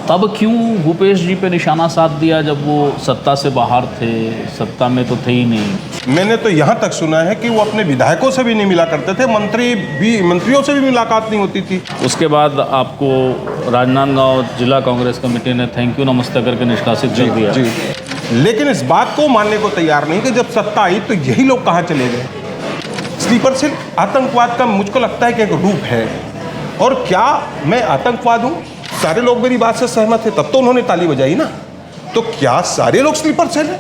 तब क्यों भूपेश जी पे निशाना साध दिया जब वो सत्ता से बाहर थे, सत्ता में तो थे ही नहीं? मैंने तो यहाँ तक सुना है कि वो अपने विधायकों से भी नहीं मिला करते थे, मंत्रियों से भी मुलाकात नहीं होती थी। उसके बाद आपको राजनांदगांव जिला कांग्रेस कमेटी ने थैंक यू नमस्ते करके निष्कासित कर दिया। जी, लेकिन इस बात को मानने को तैयार नहीं कि जब सत्ता आई तो यही लोग कहाँ चले गए। स्लीपर सेल आतंकवाद का मुझको लगता है कि एक रूप है। और क्या मैं आतंकवाद हूँ? सारे लोग मेरी बात से सहमत है, तब तो उन्होंने ताली बजाई ना। तो क्या सारे लोग स्लीपर सेल हैं?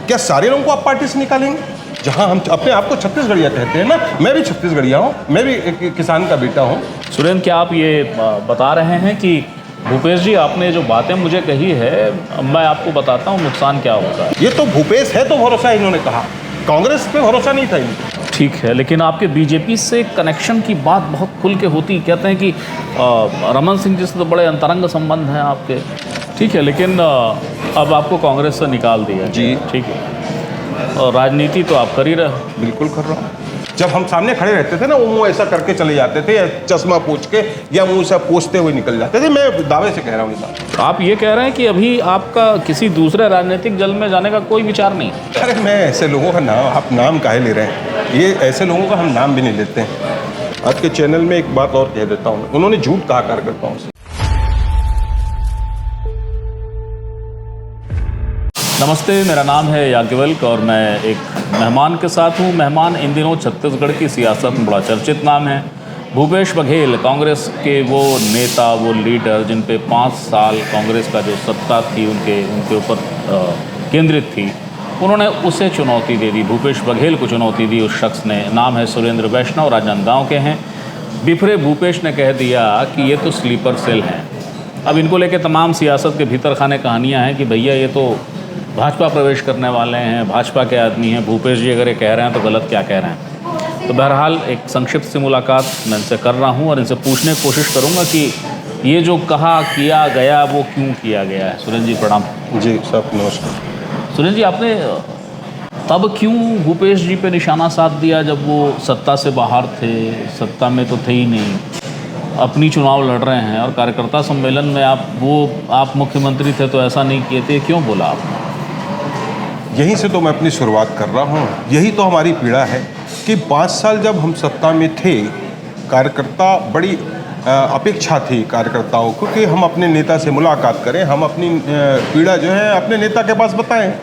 क्या सारे लोगों को आप पार्टी से निकालेंगे? जहां हम अपने आप को छत्तीसगढ़िया कहते हैं ना, मैं भी छत्तीसगढ़िया हूं, मैं भी एक किसान का बेटा हूं। सुरेंद्र, क्या आप ये बता रहे हैं कि भूपेश जी आपने जो बातें मुझे कही है, मैं आपको बताता हूं नुकसान क्या होता है? ये तो भूपेश है तो भरोसा इन्होंने कहा, कांग्रेस पे भरोसा नहीं था इनको। ठीक है, लेकिन आपके बीजेपी से कनेक्शन की बात बहुत खुल के होती, कहते हैं कि रमन सिंह जी से तो बड़े अंतरंग संबंध हैं आपके। ठीक है, लेकिन अब आपको कांग्रेस से निकाल दिया जी, ठीक है, और राजनीति तो आप कर ही रहे। बिल्कुल कर रहा हूँ। जब हम सामने खड़े रहते थे ना, वो मुँह ऐसा करके चले जाते थे, या चश्मा पोंछ के या मुँह से पोंछते हुए निकल जाते थे। मैं दावे से कह रहा हूँ ये बात। आप ये कह रहे हैं कि अभी आपका किसी दूसरे राजनीतिक दल में जाने का कोई विचार नहीं? अरे मैं ऐसे लोगों का नाम, आप नाम काहे ले रहे हैं? ये ऐसे लोगों का हम नाम भी नहीं लेते हैं। आज के चैनल में एक बात और कह देता हूँ, उन्होंने झूठ कहा कार्यकर्ताओं से। नमस्ते, मेरा नाम है याज्ञवल्क और मैं एक मेहमान के साथ हूँ। मेहमान इन दिनों छत्तीसगढ़ की सियासत में बड़ा चर्चित नाम है भूपेश बघेल, कांग्रेस के वो नेता, वो लीडर जिन पे 5 साल कांग्रेस का जो सत्ता थी उनके ऊपर केंद्रित थी। उन्होंने उसे चुनौती दे दी, भूपेश बघेल को चुनौती दी उस शख्स ने। नाम है सुरेंद्र वैष्णव, राजनांदगांव के हैं। बिफरे भूपेश ने कह दिया कि ये तो स्लीपर सेल हैं। अब इनको लेके तमाम सियासत के भीतर खाने कहानियाँ हैं कि भैया ये तो भाजपा प्रवेश करने वाले हैं, भाजपा के आदमी हैं। भूपेश जी अगर ये कह रहे हैं तो गलत क्या कह रहे हैं? तो बहरहाल एक संक्षिप्त सी मुलाकात मैं इनसे कर रहा हूं और इनसे पूछने की कोशिश करूंगा कि ये जो कहा किया गया वो क्यों किया गया है। सुरेंद्र जी प्रणाम। जी सब नमस्कार। सुरेंद्र जी, आपने तब क्यों भूपेश जी पे निशाना साध दिया जब वो सत्ता से बाहर थे, सत्ता में तो थे ही नहीं, अपनी चुनाव लड़ रहे हैं और कार्यकर्ता सम्मेलन में आप मुख्यमंत्री थे तो ऐसा नहीं किए थे, क्यों बोला आपने? यहीं से तो मैं अपनी शुरुआत कर रहा हूँ। यही तो हमारी पीड़ा है कि 5 साल जब हम सत्ता में थे, कार्यकर्ता बड़ी अपेक्षा थी कार्यकर्ताओं को कि हम अपने नेता से मुलाकात करें, हम अपनी पीड़ा जो है अपने नेता के पास बताएं।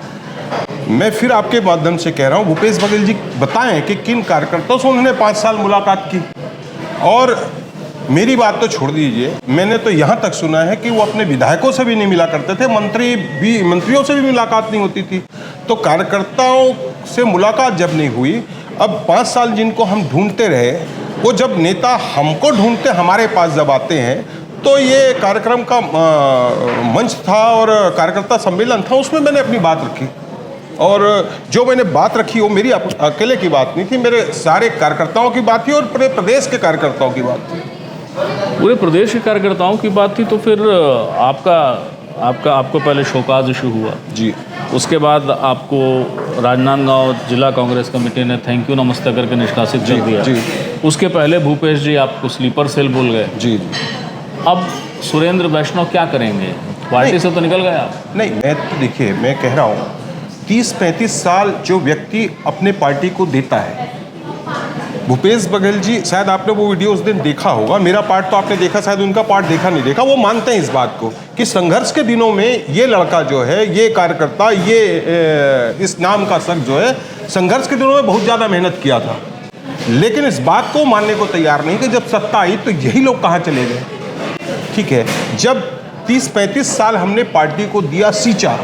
मैं फिर आपके माध्यम से कह रहा हूँ, भूपेश बघेल जी बताएं कि किन कार्यकर्ताओं से उन्होंने 5 साल मुलाकात की। और मेरी बात तो छोड़ दीजिए, मैंने तो यहाँ तक सुना है कि वो अपने विधायकों से भी नहीं मिला करते थे, मंत्रियों से भी मुलाकात नहीं होती थी। तो कार्यकर्ताओं से मुलाकात जब नहीं हुई, अब 5 साल जिनको हम ढूंढते रहे, वो जब नेता हमको ढूंढते हमारे पास जब आते हैं, तो ये कार्यक्रम का मंच था और कार्यकर्ता सम्मेलन था, उसमें मैंने अपनी बात रखी। और जो मैंने बात रखी वो मेरी अकेले की बात नहीं थी, मेरे सारे कार्यकर्ताओं की बात थी और पूरे प्रदेश के कार्यकर्ताओं की बात थी। पूरे प्रदेश के कार्यकर्ताओं की बात थी। तो फिर आपको पहले शोकाज इशू हुआ जी, उसके बाद आपको राजनांदगांव जिला कांग्रेस कमेटी ने थैंक यू नमस्ते करके निष्कासित कर दिया जी। उसके पहले भूपेश जी आपको स्लीपर सेल बोल गए। जी। अब सुरेंद्र वैष्णव क्या करेंगे? पार्टी से तो निकल गए आप। नहीं, मैं तो देखिए, मैं कह रहा हूँ 30-35 साल जो व्यक्ति अपने पार्टी को देता है, भूपेश बघेल जी, शायद आपने वो वीडियो उस दिन देखा होगा, मेरा पार्ट तो आपने देखा, शायद उनका पार्ट देखा नहीं देखा। वो मानते हैं इस बात को कि संघर्ष के दिनों में ये लड़का जो है, ये कार्यकर्ता, ये इस नाम का शख्स जो है, संघर्ष के दिनों में बहुत ज़्यादा मेहनत किया था। लेकिन इस बात को मानने को तैयार नहीं कि जब सत्ता आई तो यही लोग कहाँ चले गए। ठीक है, जब 30-35 साल हमने पार्टी को दिया, सींचा,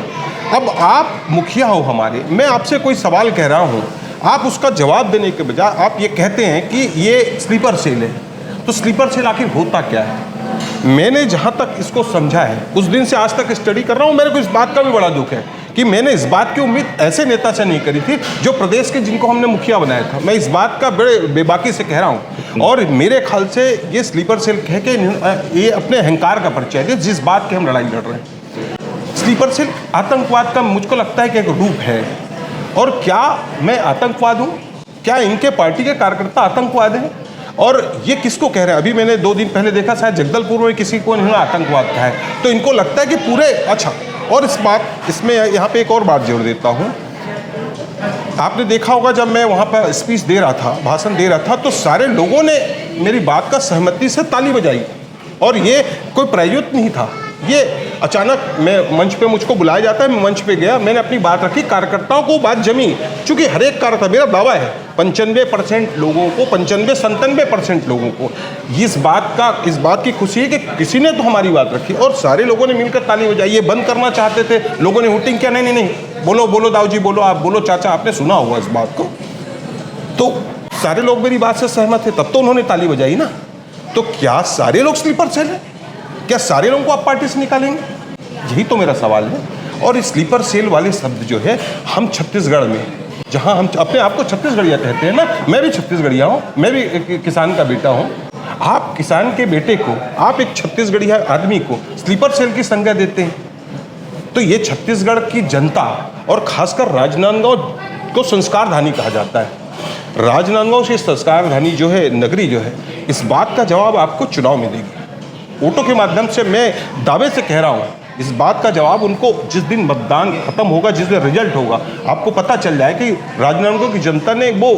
अब आप मुखिया हो हमारे, मैं आपसे कोई सवाल कह रहा हूँ, आप उसका जवाब देने के बजाय आप ये कहते हैं कि ये स्लीपर सेल है। तो स्लीपर सेल आखिर होता क्या है? मैंने जहाँ तक इसको समझा है, उस दिन से आज तक स्टडी कर रहा हूँ, मेरे को इस बात का भी बड़ा दुख है कि मैंने इस बात की उम्मीद ऐसे नेता से नहीं करी थी जो प्रदेश के जिनको हमने मुखिया बनाया था। मैं इस बात का बड़े बेबाकी से कह रहा हूँ और मेरे ख्याल से ये स्लीपर सेल कह के ये अपने अहंकार का परिचय है जिस बात की हम लड़ाई लड़ रहे हैं। स्लीपर सेल आतंकवाद का मुझको लगता है कि एक रूप है। और क्या मैं आतंकवाद हूँ? क्या इनके पार्टी के कार्यकर्ता आतंकवाद हैं? और ये किसको कह रहे हैं? अभी मैंने 2 दिन पहले देखा, शायद जगदलपुर में किसी को इन्होंने आतंकवाद कहा है। तो इनको लगता है कि पूरे अच्छा। और इसमें यहाँ पे एक और बात जोड़ देता हूँ। आपने देखा होगा जब मैं वहाँ पर स्पीच दे रहा था, भाषण दे रहा था, तो सारे लोगों ने मेरी बात का सहमति से ताली बजाई। और ये कोई प्रायोजित नहीं था, ये अचानक मैं मंच पे मुझको बुलाया जाता है, मैं मंच पे गया, मैंने अपनी बात रखी, कार्यकर्ताओं को बात जमी। चूँकि हर एक कार्यकर्ता, मेरा दावा है 95% लोगों को, 95-97% लोगों को इस बात की खुशी है कि किसी ने तो हमारी बात रखी और सारे लोगों ने मिलकर ताली बजाई। ये बंद करना चाहते थे, लोगों ने हुटिंग किया, नहीं नहीं नहीं, बोलो बोलो दाऊ जी बोलो, आप बोलो चाचा, आपने सुना होगा इस बात को। तो सारे लोग मेरी बात से सहमत थे, तब तो उन्होंने ताली बजाई ना। तो क्या सारे लोग स्लीपर सेल हैं? क्या सारे लोगों को आप पार्टी से निकालेंगे? यही तो मेरा सवाल है। और इस स्लीपर सेल वाले शब्द जो है, हम छत्तीसगढ़ में, जहां हम अपने आप को छत्तीसगढ़िया कहते हैं ना, मैं भी छत्तीसगढ़िया हूं, मैं भी एक किसान का बेटा हूं। आप किसान के बेटे को, आप एक छत्तीसगढ़िया आदमी को स्लीपर सेल की संज्ञा देते हैं। तो ये छत्तीसगढ़ की जनता और खासकर राजनांदगांव को संस्कारधानी कहा जाता है। राजनांदगांव से संस्कारधानी जो है नगरी जो है, इस बात का जवाब आपको चुनाव में देगी। वोटों के माध्यम से मैं दावे से कह रहा हूँ, इस बात का जवाब उनको जिस दिन मतदान खत्म होगा, जिस दिन रिजल्ट होगा, आपको पता चल जाए कि राजनांदगांव की जनता ने वो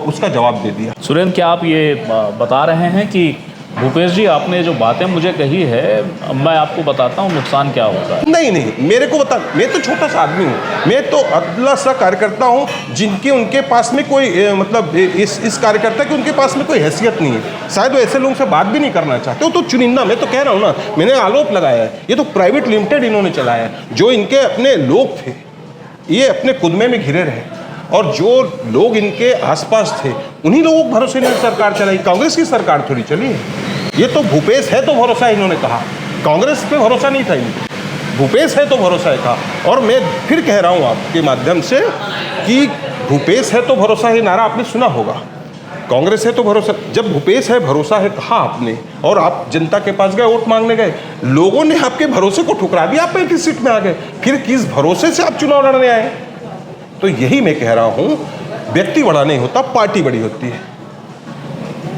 उसका जवाब दे दिया। सुरेंद्र, क्या आप ये बता रहे हैं कि भूपेश जी, आपने जो बातें मुझे कही है, मैं आपको बताता हूँ नुकसान क्या होता है? नहीं नहीं, मेरे को बता, मैं तो छोटा सा आदमी हूँ, मैं तो अदला सा कार्यकर्ता हूँ, जिनके उनके पास में कोई मतलब इस कार्यकर्ता की उनके पास में कोई हैसियत नहीं है। शायद वो ऐसे लोगों से बात भी नहीं करना चाहते। वो तो चुनिंदा, मैं तो कह रहा हूँ ना, मैंने आरोप लगाया है, ये तो प्राइवेट लिमिटेड इन्होंने चलाया है। जो इनके अपने लोग थे, ये अपने कुदमे में घिरे रहे, और जो लोग इनके आसपास थे, उन्हीं लोगों को भरोसे नहीं सरकार चलाई। कांग्रेस की सरकार थोड़ी चली है। ये तो भूपेश है तो भरोसा, इन्होंने कहा, कांग्रेस पे भरोसा नहीं था इनको, भूपेश है तो भरोसा है कहा। और मैं फिर कह रहा हूँ आपके माध्यम से कि भूपेश है तो भरोसा है नारा आपने सुना होगा, कांग्रेस है तो भरोसा। जब भूपेश है भरोसा है कहा आपने, और आप जनता के पास गए, वोट मांगने गए, लोगों ने आपके भरोसे को ठुकरा दिया, आप 35 सीट में आ गए, फिर किस भरोसे से आप चुनाव लड़ने आए? तो यही मैं कह रहा हूँ, व्यक्ति बड़ा नहीं होता, पार्टी बड़ी होती है।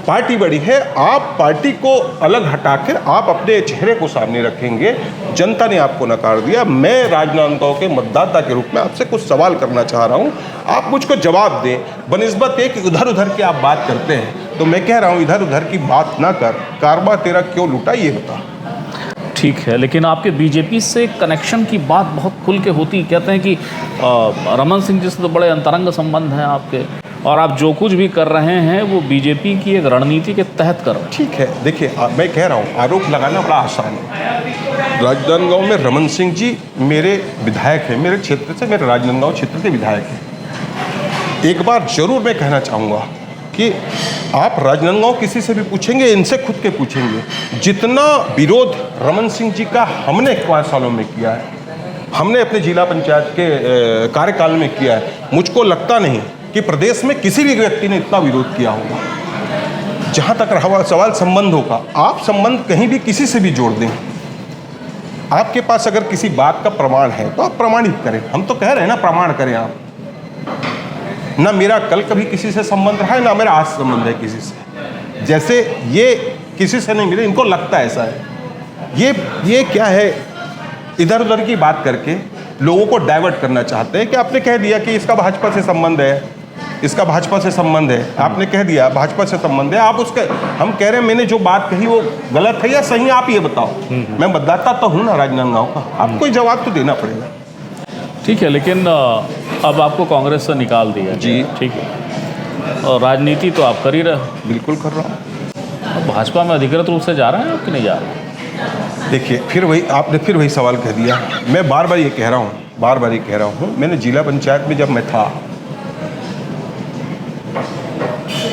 पार्टी बड़ी है, आप पार्टी को अलग हटाकर आप अपने चेहरे को सामने रखेंगे। जनता ने आपको नकार दिया। मैं राजनांदगांव के मतदाता के रूप में आपसे कुछ सवाल करना चाह रहा हूं, आप मुझको जवाब दें। बनिस्बत एक इधर उधर की आप बात करते हैं, तो मैं कह रहा हूं इधर उधर की बात ना कर, कारबा तेरा क्यों लूटा ये बता। ठीक है, लेकिन आपके बीजेपी से कनेक्शन की बात बहुत खुल के होती, कहते हैं कि रमन सिंह जी से तो बड़े अंतरंग संबंध हैं आपके, और आप जो कुछ भी कर रहे हैं वो बीजेपी की एक रणनीति के तहत कर रहे हैं। ठीक है, देखिए मैं कह रहा हूँ, आरोप लगाना बड़ा आसान है। राजनांदगांव में रमन सिंह जी मेरे विधायक हैं, मेरे क्षेत्र से, मेरे राजनांदगांव क्षेत्र के विधायक हैं। एक बार जरूर मैं कहना चाहूँगा कि आप राजनांदगांव किसी से भी पूछेंगे, इनसे खुद के पूछेंगे, जितना विरोध रमन सिंह जी का हमने 5 सालों में किया है, हमने अपने जिला पंचायत के कार्यकाल में किया है, मुझको लगता नहीं कि प्रदेश में किसी भी व्यक्ति ने इतना विरोध किया होगा। जहाँ तक रहा सवाल संबंधों का, आप संबंध कहीं भी किसी से भी जोड़ दें, आपके पास अगर किसी बात का प्रमाण है तो आप प्रमाणित करें। हम तो कह रहे हैं ना, प्रमाण करें आप। ना मेरा कल कभी किसी से संबंध रहा है, ना मेरा आज संबंध है किसी से। जैसे ये किसी से नहीं मिले, इनको लगता ऐसा है। ये क्या है, इधर उधर की बात करके लोगों को डाइवर्ट करना चाहते हैं कि आपने कह दिया कि इसका भाजपा से संबंध है, इसका भाजपा से संबंध है, आपने कह दिया भाजपा से संबंध है, आप उसके, हम कह रहे हैं मैंने जो बात कही वो गलत है या सही है, आप ये बताओ। मैं मतदाता तो हूँ ना राजनांदगांव का, आपको जवाब तो देना पड़ेगा। ठीक है, लेकिन अब आपको कांग्रेस से निकाल दिया जी, ठीक है, और राजनीति तो आप कर ही रहे। बिल्कुल कर रहा हूँ। अब भाजपा में अधिकृत रूप से जा रहे हैं आप कि नहीं जा रहे हैं? देखिए, फिर वही आपने फिर वही सवाल कह दिया। मैं बार बार ये कह रहा हूँ, मैंने जिला पंचायत में जब मैं था,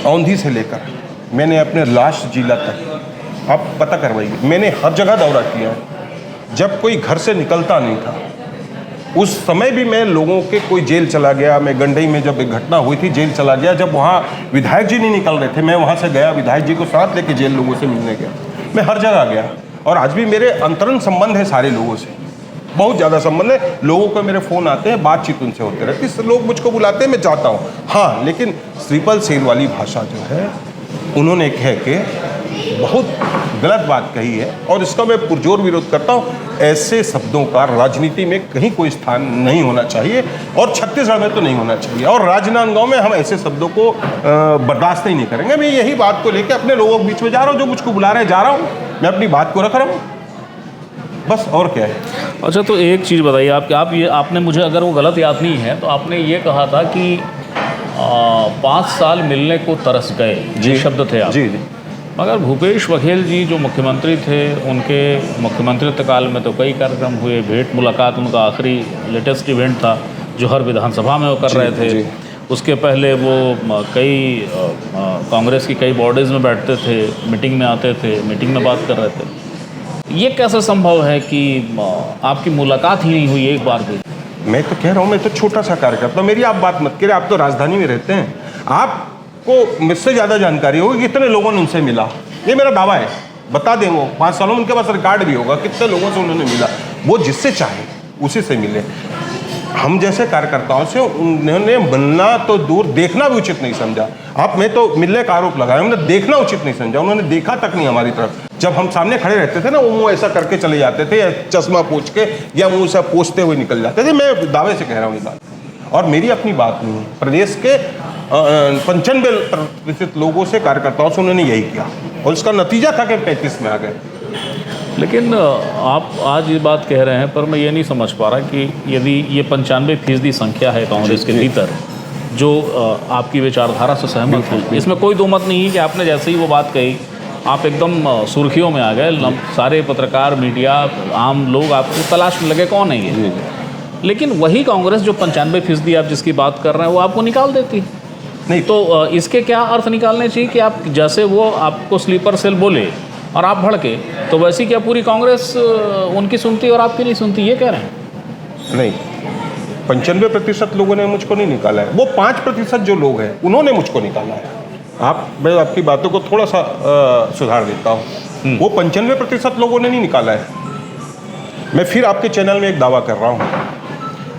औंधी से लेकर मैंने अपने लास्ट जिला तक, आप पता करवाइए, मैंने हर जगह दौरा किया है। जब कोई घर से निकलता नहीं था, उस समय भी मैं लोगों के, कोई जेल चला गया, मैं गंडई में जब एक घटना हुई थी जेल चला गया, जब वहाँ विधायक जी नहीं निकल रहे थे, मैं वहाँ से गया, विधायक जी को साथ लेके जेल लोगों से मिलने गया। मैं हर जगह गया, और आज भी मेरे अंतरंग संबंध है सारे लोगों से, बहुत ज़्यादा संबंध है। लोगों को मेरे फ़ोन आते हैं, बातचीत उनसे होते रहती है, लोग मुझको बुलाते हैं, मैं जाता हूँ। हाँ, लेकिन स्लीपर सेल वाली भाषा जो है, उन्होंने कह के बहुत गलत बात कही है और इसका मैं पुरजोर विरोध करता हूँ। ऐसे शब्दों का राजनीति में कहीं कोई स्थान नहीं होना चाहिए और छत्तीसगढ़ में तो नहीं होना चाहिए, और राजनांदगांव में हम ऐसे शब्दों को बर्दाश्त ही नहीं करेंगे। मैं यही बात को लेकर अपने लोगों के बीच में जा रहा हूँ, जो मुझको बुला रहे हैं जा रहा हूँ, मैं अपनी बात को रख रहा हूँ, बस, और क्या है। अच्छा, तो एक चीज़ बताइए आपने मुझे, अगर वो गलत याद नहीं है, तो आपने ये कहा था कि 5 साल मिलने को तरस गए, ये शब्द थे आप। जी जी। मगर भूपेश बघेल जी जो मुख्यमंत्री थे, उनके मुख्यमंत्रित्व काल में तो कई कार्यक्रम हुए, भेंट मुलाकात उनका आखिरी लेटेस्ट इवेंट था जो हर विधानसभा में वो कर रहे थे। जी। उसके पहले वो कई कांग्रेस की कई बॉडीज़ में बैठते थे, मीटिंग में आते थे, मीटिंग में बात कर रहे थे। ये कैसे संभव है कि आपकी मुलाकात ही नहीं हुई एक बार भी? मैं तो कह रहा हूँ, मैं तो छोटा सा कार्यकर्ता, मेरी आप बात मत करिए, आप तो राजधानी में रहते हैं, आपको मुझसे ज़्यादा जानकारी होगी कितने लोगों ने उनसे मिला। ये मेरा दावा है, बता दें वो 5 सालों में उनके पास रिकॉर्ड भी होगा कितने लोगों से उन्होंने मिला। वो जिससे चाहे उसी से मिले। हम जैसे कार्यकर्ताओं से उन्होंने मिलना तो दूर, देखना भी उचित नहीं समझा। आप में तो मिलने का आरोप लगाया, उन्होंने देखना उचित नहीं समझा, उन्होंने देखा तक नहीं हमारी तरफ। जब हम सामने खड़े रहते थे ना, वो मुँह ऐसा करके चले जाते थे, या चश्मा पोंछ के या मुँह से पोंछते हुए निकल जाते थे। मैं दावे से कह रहा हूँ ये बात, और मेरी अपनी बात नहीं है। प्रदेश के 95% लोगों से, कार्यकर्ताओं से उन्होंने यही किया, और इसका नतीजा था कि 35 में आ गए। लेकिन आप आज ये बात कह रहे हैं, पर मैं ये नहीं समझ पा रहा कि यदि ये 95% संख्या है कांग्रेस के भीतर जो आपकी विचारधारा से सहमत है, इसमें कोई दो मत नहीं है कि आपने जैसे ही वो बात कही आप एकदम सुर्खियों में आ गए। सारे पत्रकार, मीडिया, आम लोग आपको तलाश में लगे कौन है ये। लेकिन वही कांग्रेस जो 95% आप जिसकी बात कर रहे हैं वो आपको निकाल देती नहीं, तो इसके क्या अर्थ निकालने चाहिए कि आप जैसे वो आपको स्लीपर सेल बोले और आप भड़के, तो वैसे क्या पूरी कांग्रेस उनकी सुनती और आपकी नहीं सुनती, ये कह रहे हैं? नहीं, 95% लोगों ने मुझको नहीं निकाला है, वो 5% जो लोग हैं उन्होंने मुझको निकाला है। मैं आपकी बातों को थोड़ा सा सुधार देता हूँ। वो 95% लोगों ने नहीं निकाला है। मैं फिर आपके चैनल में एक दावा कर रहा हूँ,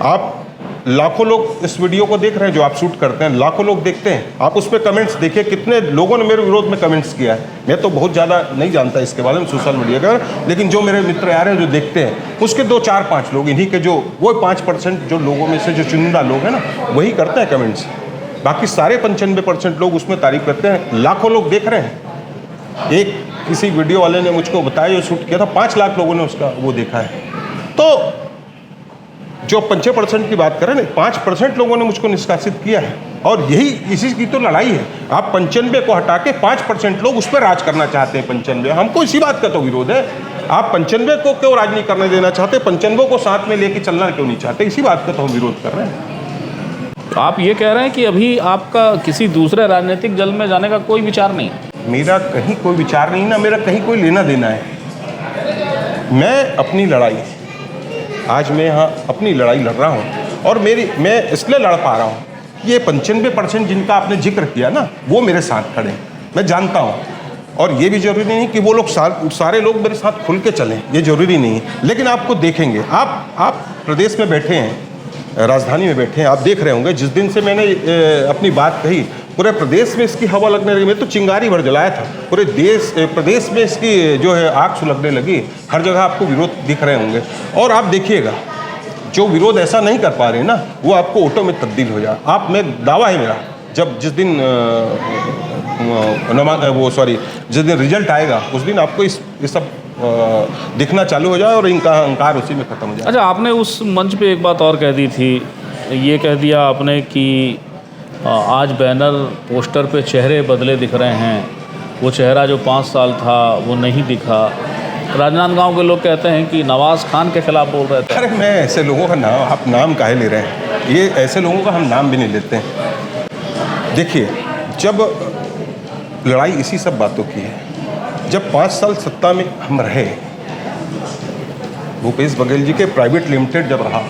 आप लाखों लोग इस वीडियो को देख रहे हैं जो आप शूट करते हैं, लाखों लोग देखते हैं, आप उस पर कमेंट्स देखिए कितने लोगों ने मेरे विरोध में कमेंट्स किया है। मैं तो बहुत ज़्यादा नहीं जानता इसके बारे में सोशल मीडिया का, लेकिन जो मेरे मित्र यार हैं जो देखते हैं, उसके 2, 4, 5 लोग, इन्हीं के जो वो 5% जो लोगों में से जो चुनिंदा लोग हैं ना, वही करते हैं कमेंट्स। बाकी सारे 95% लोग उसमें तारीफ करते हैं। लाखों लोग देख रहे हैं। एक किसी वीडियो वाले ने मुझको बताया, जो शूट किया था, 5 लाख लोगों ने उसका वो देखा है। तो जो 5% की बात करें ना, 5% लोगों ने मुझको निष्कासित किया है, और यही इसी की तो लड़ाई है। आप 95 को हटा के 5% लोग उस पर राज करना चाहते हैं। 95, हमको इसी बात का तो विरोध है। आप 95 को क्यों राज नहीं करने देना चाहते? 95 को साथ में लेके चलना क्यों नहीं चाहते? इसी बात का तो हम विरोध कर रहे हैं। तो आप ये कह रहे हैं कि अभी आपका किसी दूसरे राजनीतिक दल में जाने का कोई विचार नहीं? मेरा कहीं कोई विचार नहीं ना, मेरा कहीं कोई लेना देना है। मैं अपनी लड़ाई, आज मैं यहाँ अपनी लड़ाई लड़ रहा हूँ, और मैं इसलिए लड़ पा रहा हूँ, ये 95% जिनका आपने जिक्र किया ना, वो मेरे साथ खड़े हैं, मैं जानता हूँ। और ये भी जरूरी नहीं कि वो लोग सारे लोग मेरे साथ खुल के चलें, ये जरूरी नहीं है। लेकिन आपको देखेंगे, आप प्रदेश में बैठे हैं, राजधानी में बैठे हैं, आप देख रहे होंगे, जिस दिन से मैंने अपनी बात कही, पूरे प्रदेश में इसकी हवा लगने लगी। मैं तो चिंगारी भर जलाया था, पूरे प्रदेश में इसकी जो है आग सुलगने लगी। हर जगह आपको विरोध दिख रहे होंगे, और आप देखिएगा जो विरोध ऐसा नहीं कर पा रहे हैं ना, वो आपको ऑटो में तब्दील हो जाए। मैं दावा है मेरा, जिस दिन जिस दिन रिजल्ट आएगा, उस दिन आपको ये सब दिखना चालू हो जाए, और इनका अहंकार उसी में ख़त्म हो जाए। अच्छा, आपने उस मंच पे एक बात और कह दी थी, ये कह दिया आपने कि आज बैनर पोस्टर पे चेहरे बदले दिख रहे हैं, वो चेहरा जो 5 साल था वो नहीं दिखा। राजनांदगांव के लोग कहते हैं कि नवाज़ खान के खिलाफ बोल रहे थे। अरे मैं ऐसे लोगों का नाम, आप नाम काहे ले रहे हैं? ये ऐसे लोगों का हम नाम भी नहीं लेते हैं। देखिए, जब लड़ाई इसी सब बातों की है, जब 5 साल सत्ता में हम रहे, भूपेश बघेल जी के प्राइवेट लिमिटेड जब रहा,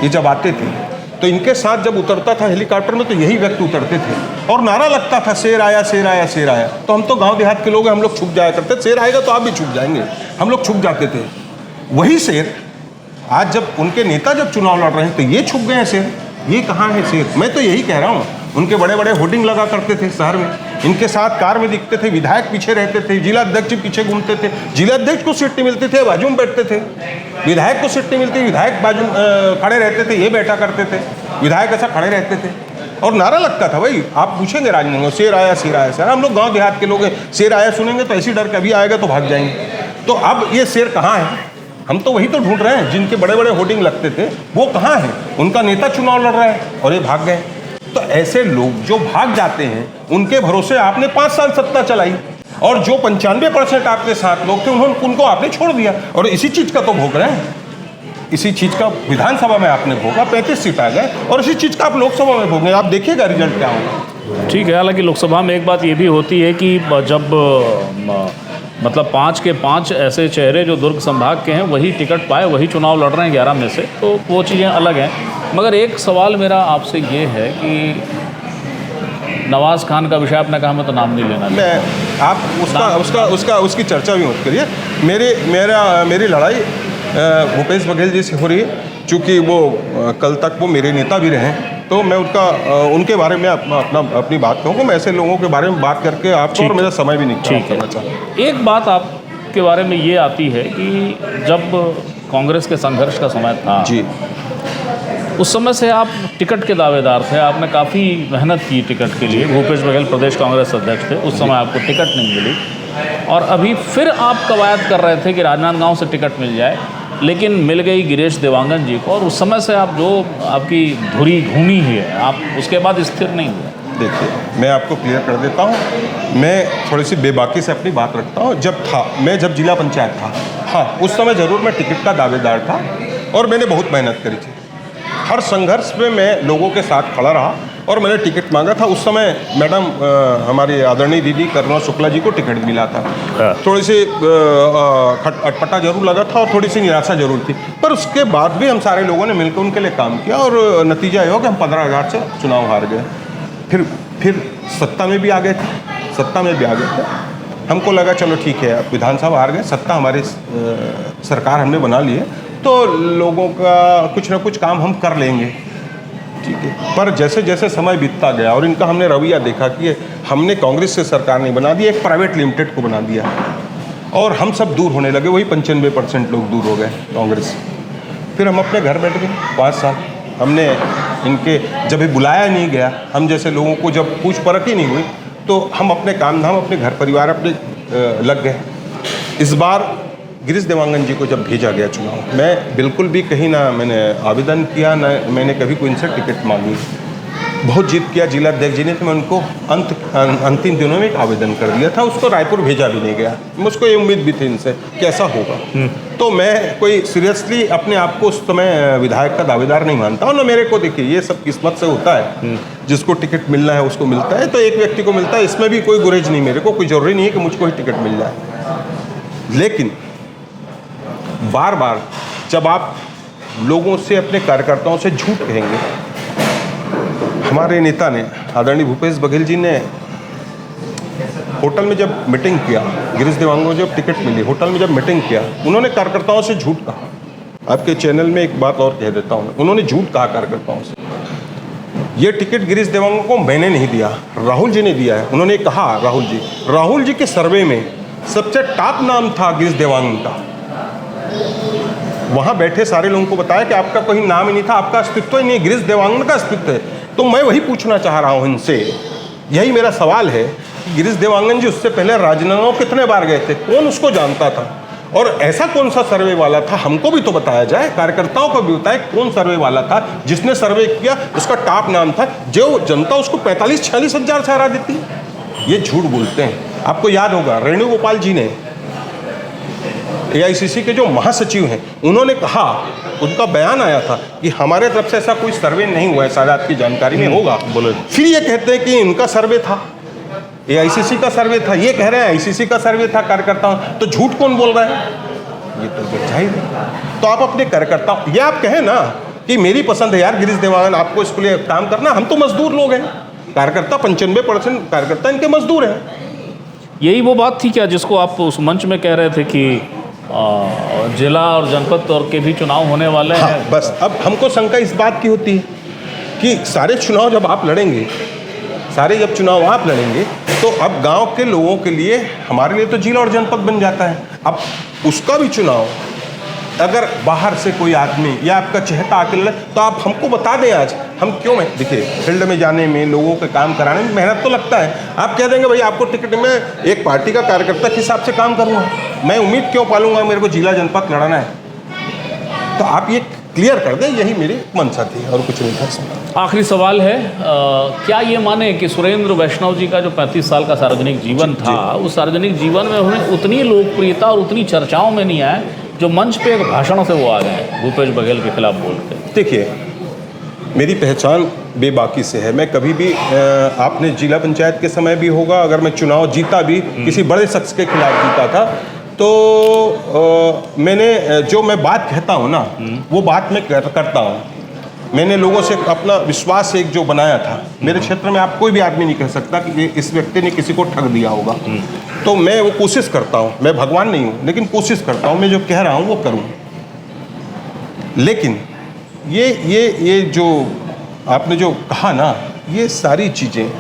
ये जब आते थे तो इनके साथ जब उतरता था हेलीकॉप्टर में, तो यही व्यक्ति उतरते थे और नारा लगता था, शेर आया, शेर आया, शेर आया। तो हम तो गांव देहात के लोग हैं, हम लोग छुप जाया करते, शेर आएगा तो आप भी छुप जाएंगे, हम लोग छुप जाते थे। वही शेर आज जब उनके नेता जब चुनाव लड़ रहे हैं, तो ये छुप गए हैं शेर, ये कहाँ है शेर? मैं तो यही कह रहा हूँ, उनके बड़े बड़े होर्डिंग लगा करते थे शहर में, इनके साथ कार में दिखते थे, विधायक पीछे रहते थे, जिला अध्यक्ष पीछे घूमते थे, जिला अध्यक्ष को सीट नहीं मिलती थी, बाजू में बैठते थे, विधायक को सीट नहीं मिलती, विधायक बाजू खड़े रहते थे, ये बैठा करते थे, विधायक ऐसा खड़े रहते थे और नारा लगता था। भाई आप पूछेंगे राजनगर शेर आया शेर आया शेर, हम लोग गाँव देहात के लोग हैं, शेर आया सुनेंगे तो ऐसी डर के अभी आएगा तो भाग जाएंगे। तो अब ये शेर कहाँ है? हम तो वही तो ढूंढ रहे हैं, जिनके बड़े बड़े होर्डिंग लगते थे वो कहाँ हैं? उनका नेता चुनाव लड़ रहा है और ये भाग गए। तो ऐसे लोग जो भाग जाते हैं उनके भरोसे आपने 5 साल सत्ता चलाई और जो 95% आपके साथ लोग थे उनको आपने छोड़ दिया और इसी चीज़ का तो भोग रहे हैं। इसी चीज़ का विधानसभा में आपने भोगा, 35 सीट आ गए और इसी चीज़ का आप लोकसभा में भोगें। आप देखिएगा रिजल्ट क्या होगा। ठीक है, हालांकि लोकसभा में एक बात ये भी होती है कि जब मतलब 5 के 5 ऐसे चेहरे जो दुर्ग संभाग के हैं वही टिकट पाए, वही चुनाव लड़ रहे हैं 11 में से, तो वो चीज़ें अलग हैं। मगर एक सवाल मेरा आपसे ये है कि नवाज़ खान का विषय आपने कहा, मैं तो नाम नहीं लेना। मैं आप उसकी चर्चा भी मत करिए। मेरी लड़ाई भूपेश बघेल जी से हो रही है, चूँकि वो कल तक वो मेरे नेता भी रहे, तो मैं उनके बारे में अपनी बात कहूँगा। मैं ऐसे लोगों के बारे में बात करके आपको और मेरा समय भी नहीं करना चाहता। एक बात आपके बारे में ये आती है कि जब कांग्रेस के संघर्ष का समय था जी, उस समय से आप टिकट के दावेदार थे, आपने काफ़ी मेहनत की टिकट के लिए। भूपेश बघेल प्रदेश कांग्रेस अध्यक्ष थे, उस समय आपको टिकट नहीं मिली और अभी फिर आप कवायद कर रहे थे कि राजनांदगांव से टिकट मिल जाए, लेकिन मिल गई गिरीश देवांगन जी को और उस समय से आप जो आपकी धुरी घूमी है, आप उसके बाद स्थिर नहीं हुए। देखिए, मैं आपको क्लियर कर देता हूँ, मैं थोड़ी सी बेबाकी से अपनी बात रखता हूँ। मैं जब जिला पंचायत था, हाँ, उस समय ज़रूर मैं टिकट का दावेदार था और मैंने बहुत मेहनत करी थी। हर संघर्ष में मैं लोगों के साथ खड़ा रहा और मैंने टिकट मांगा था। उस समय मैडम हमारी आदरणीय दीदी करुणा शुक्ला जी को टिकट मिला था। थोड़ी सी अटपटा जरूर लगा था और थोड़ी सी निराशा जरूर थी, पर उसके बाद भी हम सारे लोगों ने मिलकर उनके लिए काम किया और नतीजा ये हो कि हम 15,000 से चुनाव हार गए। फिर सत्ता में भी आ गए थे, हमको लगा चलो ठीक है, अब विधानसभा हार गए, सत्ता हमारी सरकार हमने बना ली है तो लोगों का कुछ ना कुछ काम हम कर लेंगे, ठीक है। पर जैसे जैसे समय बीतता गया और इनका हमने रवैया देखा कि हमने कांग्रेस से सरकार नहीं बना दी, एक प्राइवेट लिमिटेड को बना दिया और हम सब दूर होने लगे, वही 95% लोग दूर हो गए कांग्रेस से। फिर हम अपने घर बैठ गए 5 साल। हमने इनके जब भी बुलाया नहीं गया, हम जैसे लोगों को जब पूछ परख ही नहीं हुई, तो हम अपने काम धाम, अपने घर परिवार अपने लग गए। इस बार गिरीश देवांगन जी को जब भेजा गया चुनाव, मैं बिल्कुल भी कहीं ना मैंने आवेदन किया, ना मैंने कभी कोई इनसे टिकट मांगी। बहुत जिद किया जिला अध्यक्ष जी ने, तो मैं उनको अंतिम दिनों में एक आवेदन कर दिया था, उसको रायपुर भेजा भी नहीं गया। मुझको ये उम्मीद भी थी इनसे कि ऐसा होगा, तो मैं कोई सीरियसली अपने आप को उस समय विधायक का दावेदार नहीं मानता हूँ ना मेरे को। देखिए, ये सब किस्मत से होता है, जिसको टिकट मिलना है उसको मिलता है, तो एक व्यक्ति को मिलता है, इसमें भी कोई गुरेज नहीं मेरे को, कोई ज़रूरी नहीं है कि मुझको ही टिकट मिल जाए। लेकिन बार बार जब आप लोगों से, अपने कार्यकर्ताओं से झूठ कहेंगे, हमारे नेता ने, आदरणीय भूपेश बघेल जी ने होटल में जब मीटिंग किया, गिरीश देवांगन को जब टिकट मिली, होटल में जब मीटिंग किया, उन्होंने कार्यकर्ताओं से झूठ कहा। आपके चैनल में एक बात और कह देता हूँ, उन्होंने झूठ कहा कार्यकर्ताओं से। ये टिकट गिरीश देवांगन को मैंने नहीं दिया, राहुल जी ने दिया है। उन्होंने कहा, राहुल जी के सर्वे में सबसे टॉप नाम था गिरीश देवांगन का। वहाँ बैठे सारे लोगों को बताया कि आपका कोई नाम ही नहीं था, आपका अस्तित्व ही नहीं, गिरीश देवांगन का अस्तित्व है। तो मैं वही पूछना चाह रहा हूँ इनसे, यही मेरा सवाल है कि गिरीश देवांगन जी उससे पहले राजनांदगांव कितने बार गए थे, कौन उसको जानता था? और ऐसा कौन सा सर्वे वाला था, हमको भी तो बताया जाए, कार्यकर्ताओं को भी बताए कौन सर्वे वाला था जिसने सर्वे किया, उसका टॉप नाम था, जो जनता उसको 45-46 हज़ार से हरा देती। ये झूठ बोलते हैं। आपको याद होगा, रेणु गोपाल जी ने, AICC के जो महासचिव हैं, उन्होंने कहा, उनका बयान आया था कि हमारे तरफ से ऐसा कोई सर्वे नहीं हुआ है, शायद आपकी जानकारी में होगा। बोलो। फिर ये कहते हैं कि इनका सर्वे था, AICC का सर्वे था, ये कह रहे हैं ICC का सर्वे था कार्यकर्ताओं, तो झूठ कौन बोल रहा है? ये तो जाहिर है। तो आप अपने कार्यकर्ताओं, ये आप कहें ना कि मेरी पसंद है यार गिरीश देवांगन, आपको इसके लिए काम करना, हम तो मजदूर लोग हैं, कार्यकर्ता 95% कार्यकर्ता इनके मजदूर हैं। यही वो बात थी क्या जिसको आप उस मंच में कह रहे थे कि जिला और जनपद और के भी चुनाव होने वाले हैं? हाँ, बस अब हमको शंका इस बात की होती है कि सारे चुनाव जब आप लड़ेंगे सारे जब चुनाव आप लड़ेंगे तो अब गांव के लोगों के लिए, हमारे लिए तो जिला और जनपद बन जाता है। अब उसका भी चुनाव अगर बाहर से कोई आदमी या आपका चहेता आके लड़े तो आप हमको बता दें आज, हम क्यों में देखिए फील्ड में जाने में, लोगों के काम कराने में मेहनत तो लगता है। आप कह देंगे भाई आपको टिकट, में एक पार्टी का कार्यकर्ता के हिसाब से काम करूँगा, मैं उम्मीद क्यों पालूंगा मेरे को जिला जनपद लड़ना है। तो आप ये क्लियर कर दें, यही मेरी मंशा थी और कुछ नहीं था इसमें। आखिरी सवाल है, क्या ये माने कि सुरेंद्र वैष्णव जी का जो 35 साल का सार्वजनिक जीवन था, उस सार्वजनिक जीवन में उन्हें उतनी लोकप्रियता और उतनी चर्चाओं में नहीं आए जो मंच पे एक भाषण से वो आ गए भूपेश बघेल के खिलाफ बोल के? देखिए, मेरी पहचान बेबाकी से है। मैं कभी भी आपने जिला पंचायत के समय भी होगा, अगर मैं चुनाव जीता भी किसी बड़े शख्स के खिलाफ जीता था तो मैंने जो मैं बात कहता हूँ ना वो बात मैं करता हूँ। मैंने लोगों से अपना विश्वास एक जो बनाया था, मेरे क्षेत्र में आप कोई भी आदमी नहीं कह सकता कि इस व्यक्ति ने किसी को ठग दिया होगा। तो मैं वो कोशिश करता हूँ, मैं भगवान नहीं हूँ लेकिन कोशिश करता हूँ, मैं जो कह रहा हूँ वो करूँ। लेकिन ये जो आपने जो कहा ना, ये सारी चीज़ें,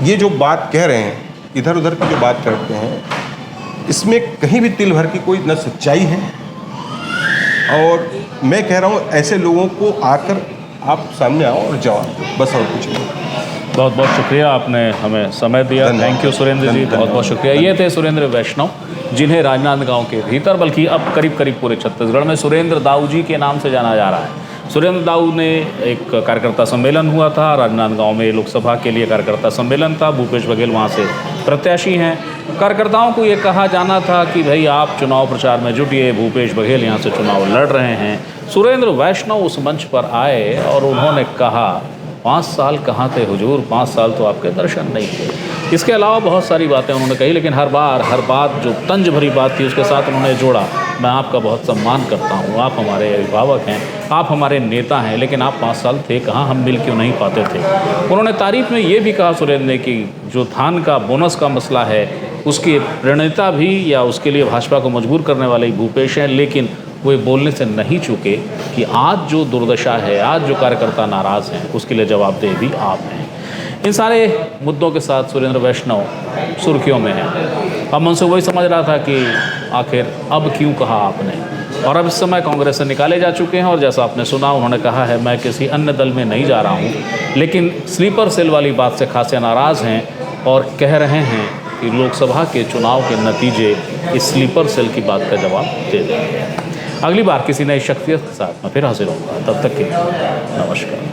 ये जो बात कह रहे हैं, इधर उधर की जो बात करते हैं, इसमें कहीं भी तिल भर की कोई न सच्चाई है। और मैं कह रहा हूँ ऐसे लोगों को आकर आप सामने आओ और जवाब दो, बस और कुछ नहीं। बहुत बहुत शुक्रिया, आपने हमें समय दिया। थैंक यू सुरेंद्र जी, बहुत बहुत शुक्रिया। ये थे सुरेंद्र वैष्णव, जिन्हें राजनांदगांव के भीतर बल्कि अब करीब करीब पूरे छत्तीसगढ़ में सुरेंद्र दाऊ जी के नाम से जाना जा रहा है। सुरेंद्र दाऊ ने एक कार्यकर्ता सम्मेलन हुआ था राजनांदगांव में, लोकसभा के लिए कार्यकर्ता सम्मेलन था। भूपेश बघेल वहाँ से प्रत्याशी हैं। कार्यकर्ताओं को ये कहा जाना था कि भाई आप चुनाव प्रचार में जुटिए, भूपेश बघेल यहाँ से चुनाव लड़ रहे हैं। सुरेंद्र वैष्णव उस मंच पर आए और उन्होंने कहा 5 साल कहाँ थे हुजूर, 5 साल तो आपके दर्शन नहीं थे। इसके अलावा बहुत सारी बातें उन्होंने कही, लेकिन हर बात जो तंज भरी बात थी उसके साथ उन्होंने जोड़ा, मैं आपका बहुत सम्मान करता हूँ, आप हमारे अभिभावक हैं, आप हमारे नेता हैं, लेकिन आप 5 साल थे कहाँ, हम मिल क्यों नहीं पाते थे। उन्होंने तारीफ में ये भी कहा सुरेंद्र ने कि जो धान का बोनस का मसला है उसकी प्रणेता भी या उसके लिए भाजपा को मजबूर करने वाले भूपेश हैं, लेकिन वो ये बोलने से नहीं चूके कि आज जो दुर्दशा है, आज जो कार्यकर्ता नाराज़ हैं, उसके लिए जवाबदेह भी आप हैं। इन सारे मुद्दों के साथ सुरेंद्र वैष्णव सुर्खियों में हैं। अब मन से वही समझ रहा था कि आखिर अब क्यों कहा आपने, और अब इस समय कांग्रेस से निकाले जा चुके हैं। और जैसा आपने सुना, उन्होंने कहा है मैं किसी अन्य दल में नहीं जा रहा हूँ, लेकिन स्लीपर सेल वाली बात से खासे नाराज़ हैं और कह रहे हैं कि लोकसभा के चुनाव के नतीजे इस स्लीपर सेल की बात का जवाब दे देंगे। अगली बार किसी नई शख्सियत के साथ मैं फिर हाजिर होऊंगा, तब तक के लिए नमस्कार।